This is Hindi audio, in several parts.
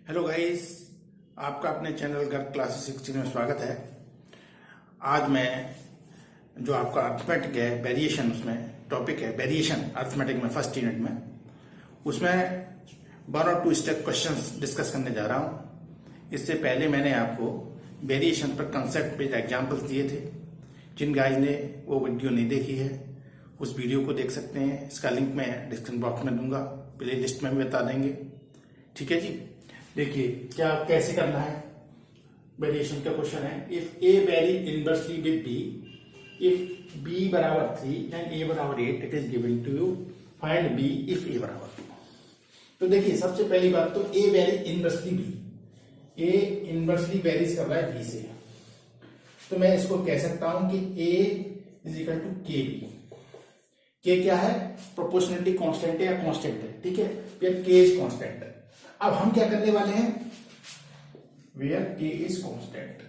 हेलो गाइस, आपका अपने चैनल गर्ग क्लासेस 16 में स्वागत है। आज मैं जो आपका अर्थमेटिक है वेरिएशन, उसमें टॉपिक है वेरिएशन अर्थमेटिक में फर्स्ट यूनिट में, उसमें 1 और 2 स्टेप क्वेश्चंस डिस्कस करने जा रहा हूं। इससे पहले मैंने आपको वेरिएशन पर कंसेप्ट पे एग्जाम्पल्स दिए थे। जिन गाइज ने वो वीडियो नहीं देखी है उस वीडियो को देख सकते हैं। इसका लिंक मैं डिस्क्रिप्शन बॉक्स में दूंगा, प्ले लिस्ट में भी बता देंगे। ठीक है जी, देखिए क्या कैसे करना है। वेरिएशन का क्वेश्चन है, if A very inversely with B, if B बराबर 3 एंड ए बराबर 8, it is given to you, find B if A बराबर 2। तो देखिए सबसे पहली बात तो A very inversely B, A inversely varies कर रहा है बी से, तो मैं इसको कह सकता हूं कि ए इज इक्वल टू के बी। के क्या है? प्रोपोर्शनलिटी कांस्टेंट है या कांस्टेंट है, ठीक है, फिर के इज कांस्टेंट है। अब हम क्या करने वाले हैं, वेयर के इज कांस्टेंट।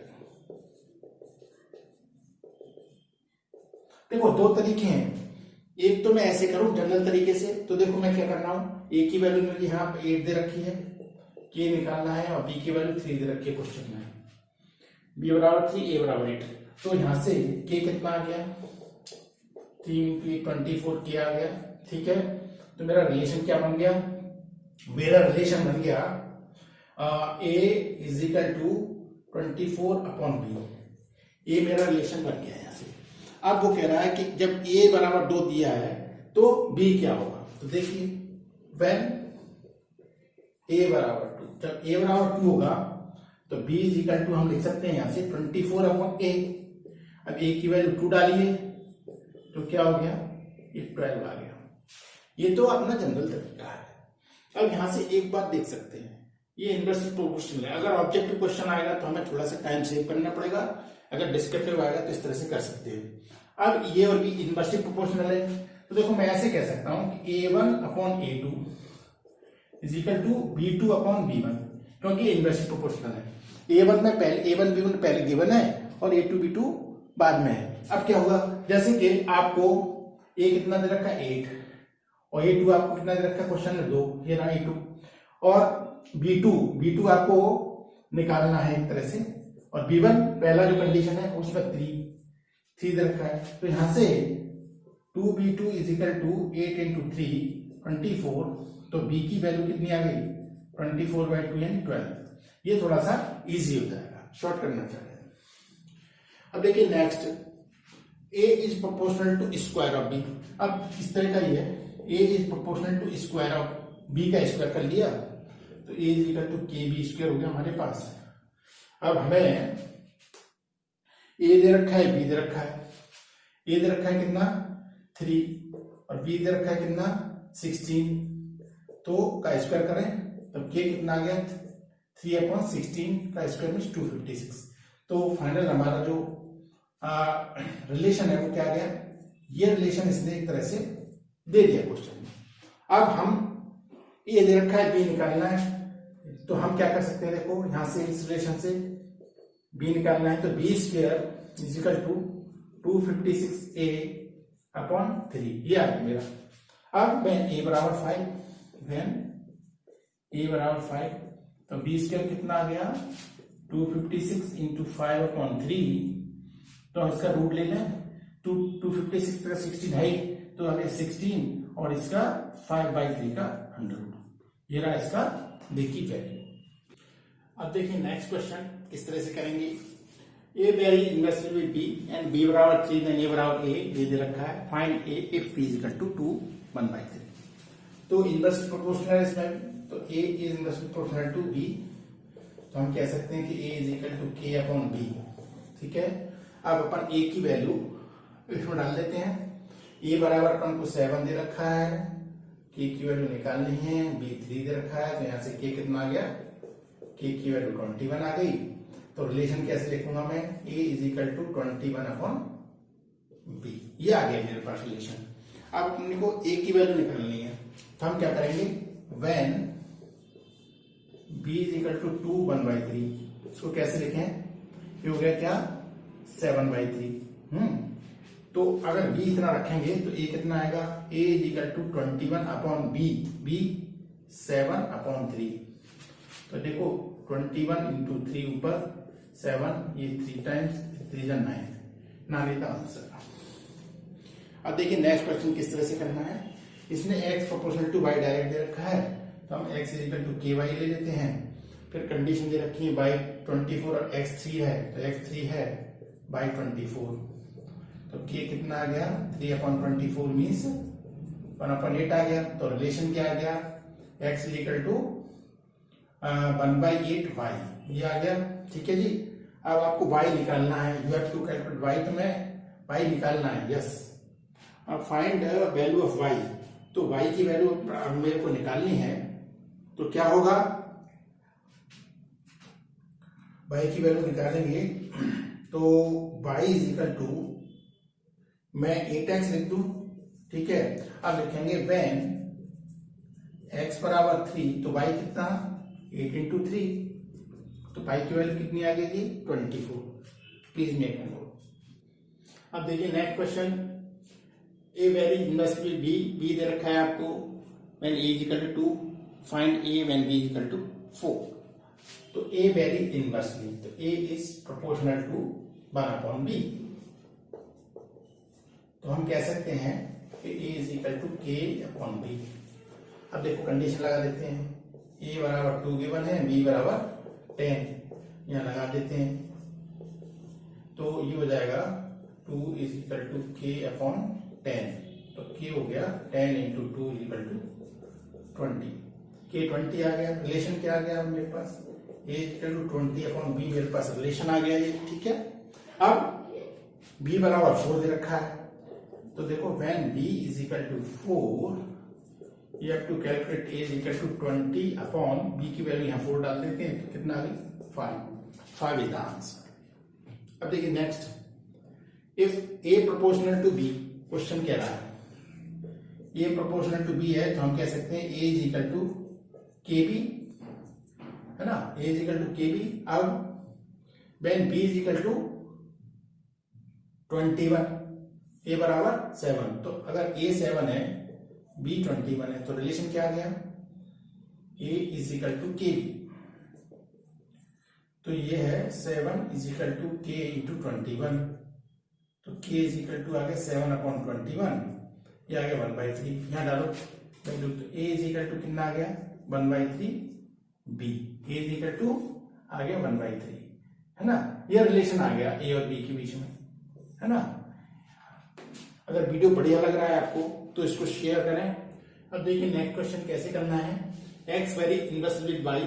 देखो दो तरीके हैं, एक तो मैं ऐसे करूं जनरल तरीके से, तो देखो मैं क्या कर रहा हूं, ए की वैल्यू मेरी यहां पे 8 दे रखी है, के निकालना है, और बी की वैल्यू 3 दे रखी है क्वेश्चन में, बी बराबर 3 ए बराबर 8। तो यहां से के कितना आ गया, 3 की 24 के आ गया, ठीक है। तो मेरा रिलेशन क्या बन गया, मेरा रिलेशन बन गया A is equal to 24 upon B. A मेरा रिलेशन बन गया यहां से। अब वो कह रहा है कि जब ए बराबर 2 दिया है तो बी क्या होगा, तो देखिए व्हेन ए बराबर 2, जब ए बराबर 2 होगा तो बी इज इक्वल टू हम लिख सकते हैं यहां से 24 अपॉन ए। अब ए की वैल्यू 2 डालिए तो क्या हो गया, ये 12 आ गया। ये तो अपना जनरल तरीका है। अब यहां से एक बात देख सकते हैं, ये इनवर्सली प्रोपोर्शनल है। अगर ऑब्जेक्टिव क्वेश्चन आएगा तो हमें थोड़ा सा टाइम सेव करना पड़ेगा, अगर डिस्क्रिप्टिव आएगा तो इस तरह से कर सकते हैं। अब ये और भी इनवर्सली प्रोपोर्शनल है, तो देखो मैं ऐसे कह सकता हूं कि A1 upon A2 is equal to B2 upon B1, क्योंकि इनवर्सली प्रोपोर्शनल है। A1 में पहले A1 B1 पहले गिवन है और A2 B2 बाद में है। अब क्या होगा, जैसे कि आपको A कितना दे रखा है 8, और A2 आपको कितना दे रखा है क्वेश्चन में 2, ये रहा A2, और B2 आपको निकालना है एक तरह से, और B1 पहला जो कंडीशन है उसमें 3 दे रखा है। तो यहां से 2B2 is equal to 8 into 3 24, तो B की वैल्यू कितनी आ गई 24/2 यानी 12। ये थोड़ा सा इजी हो जाएगा, शॉर्ट करना चाहिए। अब देखिए next, A is proportional to square of B। अब इस तरह का ये A is proportional to square of B का स्क्वायर कर लिया, तो A is equal to KB square हो गया हमारे पास। अब हमें A दे रखा है, B दे रखा है। A दे रखा है कितना 3 और B दे रखा है कितना 16, तो का स्क्वायर करें तो K कितना आ गया 3/16 का स्क्वायर मीन्स 256। तो फाइनल हमारा जो रिलेशन है वो क्या आ गया, ये रिलेशन इसने एक तरह से दे दिया क्वेश्चन में। अब हम ए दे रखा है, बी निकालना है, तो हम क्या कर सकते हैं, देखो यहां से इस रिलेशन से बी निकालना है, तो B square is equal to 256a upon 3, ये आ गया मेरा। अब मैं ए बराबर 5, देन ए बराबर 5, तो बी स्क्वायर कितना आ गया 256 इंटू 5 अपॉन 3, तो इसका रूट ले लें, 256 का 16 है, तो आ गया 16, और इसका 5/3 का 100, ये रहा इसका बी की वैल्यू। अब देखिए नेक्स्ट क्वेश्चन किस तरह से करेंगे। A very inversely with B and B बराबर 3 देन ए बराबर ए, ये दे रखा है, find A if B is equal to 2 1/3। तो इनवर्सली प्रोपोर्शनल है इसमें, तो ए is inversely proportional to B, तो हम कह सकते हैं कि A is equal to K upon B, ठीक है। अब अपन ए की वैल्यू इसमें डाल देते हैं। ए बराबर अपन को 7 दे रखा है, के की वैल्यू निकालनी है, बी 3 दे रखा है, तो यहां से के कितना आ गया, के की वैल्यू 21 आ गई। तो रिलेशन कैसे लिखूंगा मैं, A is equal to 21 upon B, ये आ गया मेरे पास रिलेशन। अब अपने को ए की वैल्यू निकालनी है, तो हम क्या करेंगे, when B is equal to 2 1/3, इसको कैसे लिखें, ये हो गया क्या 7/3। तो अगर b इतना रखेंगे तो a कितना आएगा, a is equal to 21 upon B 7/3। तो देखो 21 इंटू 3 ऊपर 7, ये 3 टाइम्स 3 जा 9 का आंसर। अब देखिए नेक्स्ट क्वेश्चन किस तरह से करना है। इसने x proportional to y direct दे रखा है, तो हम x इक्वल टू ky ले लेते हैं। फिर कंडीशन दे रखी है y 24 और x 3 है, तो x 3 है by 24, तो k कितना आ गया 3/24 मीन्स 1/8 आ गया। तो रिलेशन क्या आ गया, x इक्वल टू 1/8y, ये आ गया। ठीक है जी। अब आपको y निकालना है, you have to calculate y, तो मैं y निकालना है, यस। अब फाइंड वैल्यू ऑफ y, तो y की वैल्यू मेरे को निकालनी है, तो क्या होगा, y की वैल्यू निकालेंगे तो y इज इक्वल टू, मैं 8x लिख दूं, ठीक है। अब लिखेंगे व्हेन x बराबर 3, तो y कितना 8 इंटू 3, तो y की वैल्यू कितनी आ गई 24। Please make a note. अब देखिए next question, A vary inversely B दे रखा है आपको, when a is equal to 2, find a when b is equal to 4। तो a वैरी इनवर्सली, तो a is proportional to 1/b, तो हम कह सकते हैं कि a is equal to k/b। अब देखो कंडीशन लगा देते हैं, a बराबर 2 गिवन है, b बराबर 10, यहां लगा देते हैं, तो ये हो जाएगा 2 इज इक्वल टू k/10, तो k हो गया 10 into 2 is equal to 20, k 20 आ गया। रिलेशन क्या आ गया मेरे पास, a इक्वल टू 20/b, मेरे पास रिलेशन आ गया ये, ठीक है। अब b बराबर 4 दे रखा है, तो देखो when b is equal to 4, you have to calculate a is equal to 20/b की वैल्यू यहाँ 4 डाल देते हैं, तो कितना आ गई 5 इज द आंसर। अब देखिए next, if a proportional to b, question कह रहा है a प्रोपोर्शनल टू b है, तो हम कह सकते हैं a is equal to kb, है ना, a is equal to kb। अब when b is equal to 21, a बराबर 7, तो अगर a 7 है b 21 है, तो रिलेशन क्या आ गया, a is equal to k b, तो ये है 7 is equal to k into 21, तो k इज इक्वल टू आ गया 7/21, ये आ गया 1/3, यहाँ डालो वैल्यू, तो a इज इक्वल टू कितना आ गया 1/3, b a is equal to आ गया 1/3, है ना, ये रिलेशन आ गया a और b के बीच में, है ना। अगर वीडियो बढ़िया लग रहा है आपको तो इसको शेयर करें। अब देखिए नेक्स्ट क्वेश्चन कैसे करना है, x very inversely by,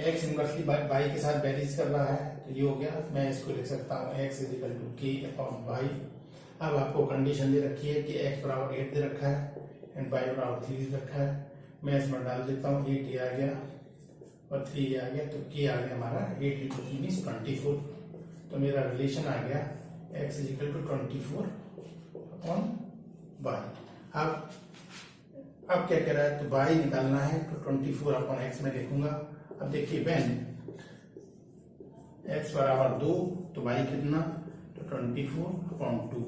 x inversely by के साथ वेरीज कर रहा है, तो ये हो गया, मैं इसको लिख सकता हूँ x is equal to k/y। अब आपको कंडीशन दे रखी है कि x बराबर 8 दे रखा है एंड y बराबर 3 दे रखा है, मैं इसमें डाल देता हूँ 8 आ गया और 3 आ गया, तो k आ गया हमारा 8 इंटू 3 मीन्स 24, तो मेरा रिलेशन आ गया x is equal to 24/y। अब क्या कह रहा है, तो y निकालना है, तो 24/x में लिखूंगा। अब देखिए व्हेन x बराबर 2, तो y कितना, तो 24/2,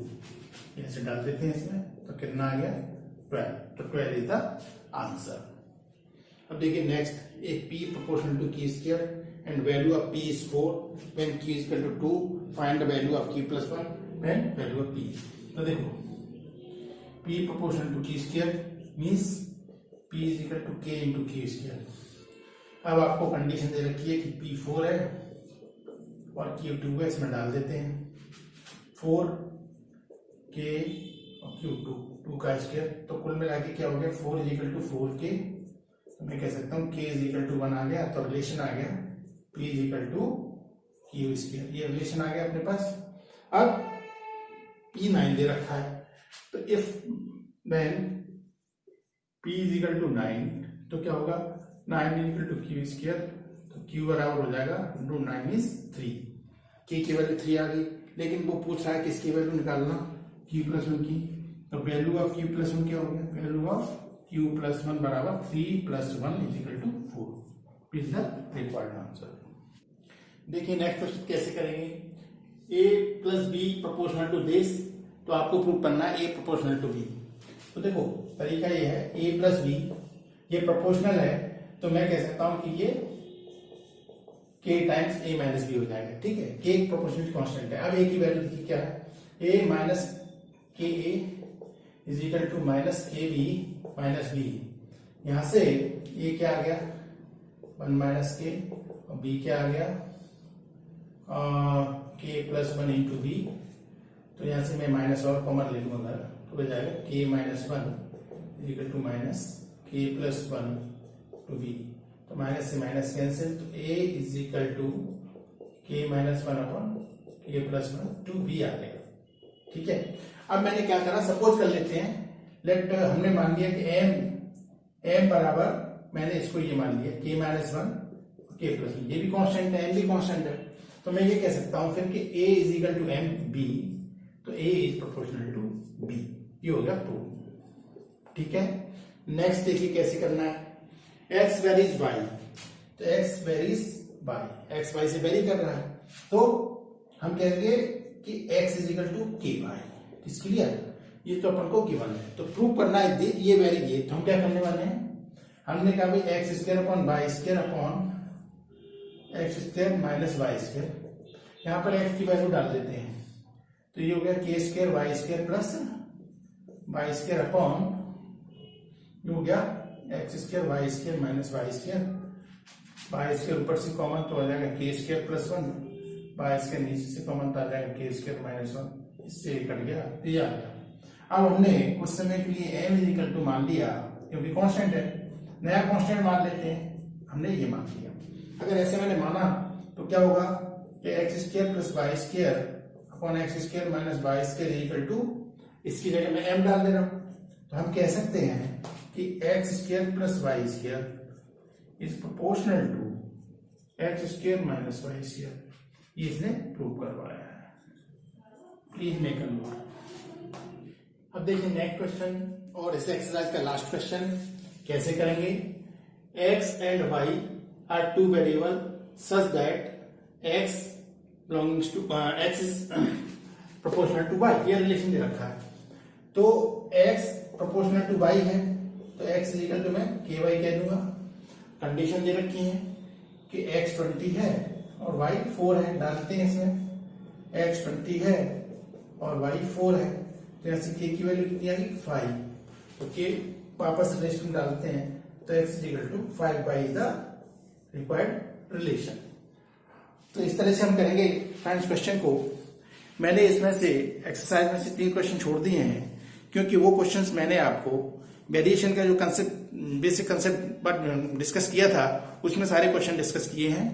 ऐसे डाल देते हैं इसमें, तो कितना आ गया 12, तो 12 इज द आंसर। अब देखिए नेक्स्ट, एक p proportional to q square and value of p is 4, when q is equal to 2, find the value of q plus 1 when value of p। तो देखो p proportional to q square means p is equal to k into q square. अब आपको कंडीशन दे रखी है कि p 4 है और q 2 है, इसमें डाल देते हैं 4k और q 2 का स्क्वायर, तो कुल मिला के क्या हो गया 4 इज इक्वल टू 4k, तो मैं कह सकता हूँ k इज इक्वल टू 1 आ गया, तो रिलेशन आ गया p is equal to q square, ये रिलेशन आ गया अपने पास। अब p 9 दे रखा है, तो if then p is equal to 9, तो क्या होगा 9 is equal to q square, तो q बराबर हो जाएगा 9 इज 3, k की वैल्यू 3 आ गई, लेकिन वो पूछ रहा है किसकी वैल्यू निकालना, q प्लस 1 की, तो वैल्यू ऑफ q प्लस 1 क्या हो गया, वैल्यू ऑफ q प्लस 1 बराबर 3 plus 1 is equal to 4 is the required answer. देखिए नेक्स्ट क्वेश्चन कैसे करेंगे, a plus b proportional to this, तो आपको प्रूव करना है a प्रोपोर्शनल टू b। तो देखो तरीका ये है, a प्लस b ये प्रोपोर्शनल है, तो मैं कह सकता हूं कि ये के टाइम्स ए माइनस बी हो जाएगा, ठीक है। के एक प्रोपोर्शनल कांस्टेंट है। अब ए की वैल्यू देखिए क्या है, ए माइनस के ए इज इक्वल टू माइनस के बी माइनस बी। यहां से ए क्या आ गया 1 माइनस के, और बी क्या आ गया के प्लस 1 इंटू बी। तो यहां से मैं माइनस और कॉमन ले लूंगा तो हो जाएगा k minus 1 is equal to minus k plus 1 two B. तो माइनस से माइनस कैंसिल, तो ए is equal to k minus 1 upon k plus 1 two b आ गया, ठीक है। अब मैंने क्या करा, सपोज कर लेते हैं, लेट हमने मान लिया कि एम बराबर, मैंने इसको ये मान लिया के माइनस 1 के प्लस 1, ये भी कांस्टेंट है, एम भी कांस्टेंट है। तो मैं ये कह सकता हूं फिर कि A is equal to M B, तो ए इज प्रोपोर्शनल टू बी। ये हो गया प्रूव, ठीक है। नेक्स्ट देखिए कैसे करना है, एक्स वेरीज वाई, तो x varies y, x y से वेरी कर रहा है, तो हम कहेंगे कि x is equal to k y. इस क्लियर, ये तो अपन को गिवन है, तो प्रूव करना है ये वेरी ये। तो हम क्या करने वाले हैं, हमने कहा भाई x square upon y square upon x square minus y square. यहां पर एक्स की वैल्यू डाल देते हैं, तो ये हो गया k square y square plus y square upon, ये हो गया x square y square minus y square. Y square ऊपर से कॉमन तो आ जाएगा के स्क्वायर प्लस 1, वाई स्क्वायर नीचे से कॉमन तो आ जाएगा के स्क्वायर माइनस 1, इससे कट गया, ये आ गया। अब हमने कुछ समय के लिए एम इज इक्वल टू मान लिया, क्योंकि कांस्टेंट है, नया कांस्टेंट मान लेते हैं, हमने ये मान लिया। अगर ऐसे मैंने माना तो क्या होगा कि x square plus y square upon x square minus y square equal to, इसकी जगह मैं एम डाल दे रहा हूं, तो हम कह सकते हैं कि x square plus y square is proportional to x square minus y square. ये इसने प्रूव करवाया है, प्लीज मेक अ नोट। अब देखिए नेक्स्ट क्वेश्चन, और इस एक्सरसाइज का लास्ट क्वेश्चन कैसे करेंगे। X and y are two variable such that x belongings to x is proportional to y, ये रिलेशन दे रखा है। तो एक्स प्रोपोर्शनल टू वाई है, तो एक्स इज इक्वल टू मैं के वाई कह दूंगा। कंडीशन दे रखी है कि एक्स 20 है और वाई 4 है, डालते हैं इसमें एक्स 20 है और वाई 4 है, तो यहां से के की वैल्यू कितनी आ गई 5, तो के वापस रिलेशन में डालते हैं, तो x is equal to 5 by the required relation. तो इस तरह से हम करेंगे फ्रेंड्स क्वेश्चन को। मैंने इसमें से एक्सरसाइज में से 3 क्वेश्चन छोड़ दिए हैं, क्योंकि वो क्वेश्चंस मैंने आपको वेरिएशन का जो कंसेप्ट, बेसिक कंसेप्ट डिस्कस किया था, उसमें सारे क्वेश्चन डिस्कस किए हैं।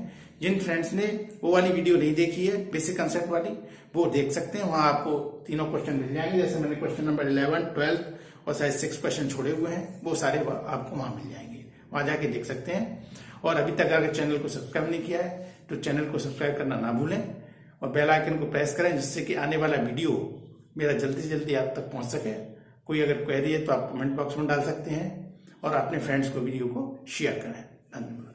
जिन फ्रेंड्स ने वो वाली वीडियो नहीं देखी है बेसिक कंसेप्ट वाली, वो देख सकते हैं, वहां आपको तीनों क्वेश्चन मिल जाएंगे। जैसे मैंने क्वेश्चन नंबर 11, 12 और शायद 6 क्वेश्चन छोड़े हुए हैं, वो सारे आपको वहां मिल जाएंगे, वहां जाके देख सकते हैं। और अभी तक अगर चैनल को सब्सक्राइब नहीं किया है तो चैनल को सब्सक्राइब करना ना भूलें, और बेल आइकन को प्रेस करें, जिससे कि आने वाला वीडियो मेरा जल्दी से जल्दी आप तक पहुंच सके। कोई अगर क्वेरी है तो आप कमेंट बॉक्स में डाल सकते हैं, और अपने फ्रेंड्स को वीडियो को शेयर करें। धन्यवाद।